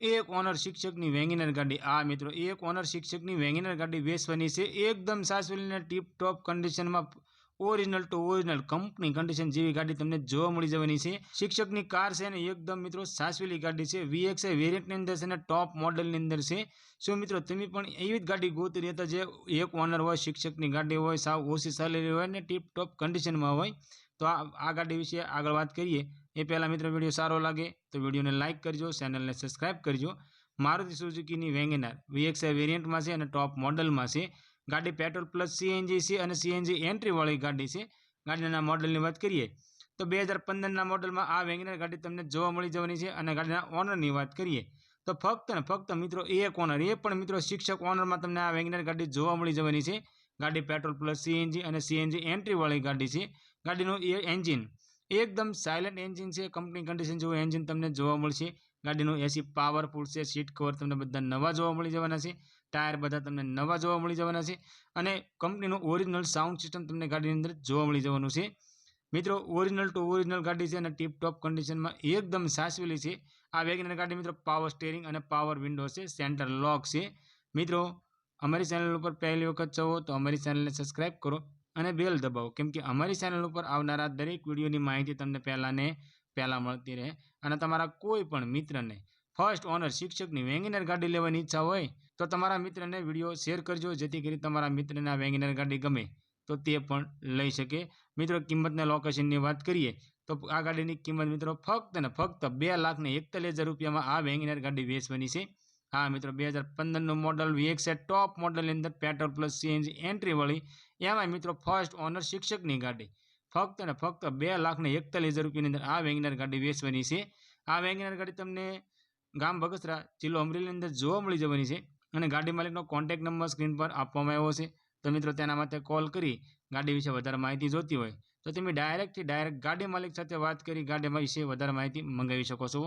एक owner शिक्षकनी Wegener गाड़ी आ मित्रों एक ओनर शिक्षकनी वेगनर गाड़ी वेचवानी छे। एकदम सासवेली टीप टॉप कंडीशन में original to original company condition जेवी गाड़ी तमने जोवा मळी जवानी छे। शिक्षकनी कार छे ने एकदम मित्रों सासवेली गाड़ी छे। VXI वेरियंट ની અંદર છે ને टॉप मॉडल ની અંદર છે। सो मित्रों તમે પણ એવી જ ગાડી ગોતી રહેતા જે એક ઓનર હોય शिक्षकनी गाड़ी હોય साव ओછી ચાલેલી હોય ને ટીપ टॉप कंडीशन में હોય तो आ गाड़ी विषे आगळ वात करिए ए पहला मित्रों वीडियो सारो लगे तो वीडियो ने लाइक करजो, चैनल ने सब्सक्राइब करजो। मारुति सुजुकी नी वेगनर VXI वेरियंट में से टॉप मॉडल में से गाड़ी पेट्रोल प्लस CNG से CNG एंट्री वाली गाड़ी से। गाड़ी मॉडल की बात करिए तो 2015 मॉडल में आ वेगनर गाड़ी तमने जोवा मळी जवानी छे। अने गाड़ी ओनर की बात करिए तो फक्त मित्रों एक ओनर ए पण मित्रों शिक्षक ओनर में तमने आ वेगनर गाड़ी जोवा मळी जवानी छे। गाड़ी पेट्रोल प्लस CNG और CNG एंट्री वाली गाड़ी है। गाड़ी एंजीन एकदम साइलेंट एंजीन से कंपनी कंडीशन जो एंजीन तमने जोवा मळशे। गाड़ीनो AC पावरफुल से सीट कवर तमने बधा नवा जोवा मळी जवाना छे। टायर बधा तमने नवा जोवा मळी जवाना छे अने कंपनीनो ओरिजिनल साउंड सिस्टम तमने गाड़ीनी अंदर जोवा मळी जवानुं छे। मित्रों ओरिजिनल टू ओरिजिनल गाड़ी है टीप टॉप कंडीशन में एकदम सासवेली है। आ वेगनर गाड़ी मित्रों पावर स्टीयरिंग और पावर विंडो से सेंटर लॉक से। मित्रों अमरी चैनल पर पहली वखत छो तो अमरी चैनल ने सब्सक्राइब करो અને બેલ દબાવો કેમ કે અમારી ચેનલ ઉપર આવનારા દરેક વિડીયોની માહિતી તમને પહેલા મળતી રહે। અને તમારા કોઈ પણ મિત્રને ફર્સ્ટ ઓનર શિક્ષકની વેગનર ગાડી લેવાની ઈચ્છા હોય તો તમારા મિત્રને વિડીયો શેર કરજો જેથી કરી તમારા મિત્રને આ વેગનર ગાડી ગમે તો તે પણ લઈ શકે। મિત્રો કિંમતના લોકેશનની વાત કરીએ તો આ ગાડીની કિંમત મિત્રો ફક્ત ને ફક્ત 2,41,000 રૂપિયામાં આ વેગનર ગાડી વેચવાની છે। हाँ मित्रों 2015 मॉडल VXI टॉप मॉडल अंदर पेट्रोल प्लस CNG एंट्री वाली एवं मित्रों फर्स्ट ओनर शिक्षक की गाड़ी फक्त ने फक्त 2,41,000 रुपया अंदर आ वेगनर गाड़ी वेचवानी है। आ वेगनर गाड़ी तमने गाम बगसरा जिल्लो अमरेली अंदर जोवा मळी जवानी है। અને ગાડી માલિકનો કોન્ટેક્ટ નંબર સ્ક્રીન પર આપવામાં આવ્યો છે તો મિત્રો તેના માટે કોલ કરી ગાડી વિશે વધારે માહિતી જોતી હોય તો તમે ડાયરેક્ટ ગાડી માલિક સાથે વાત કરી ગાડી વિશે વધારે માહિતી મંગાવી શકો છો।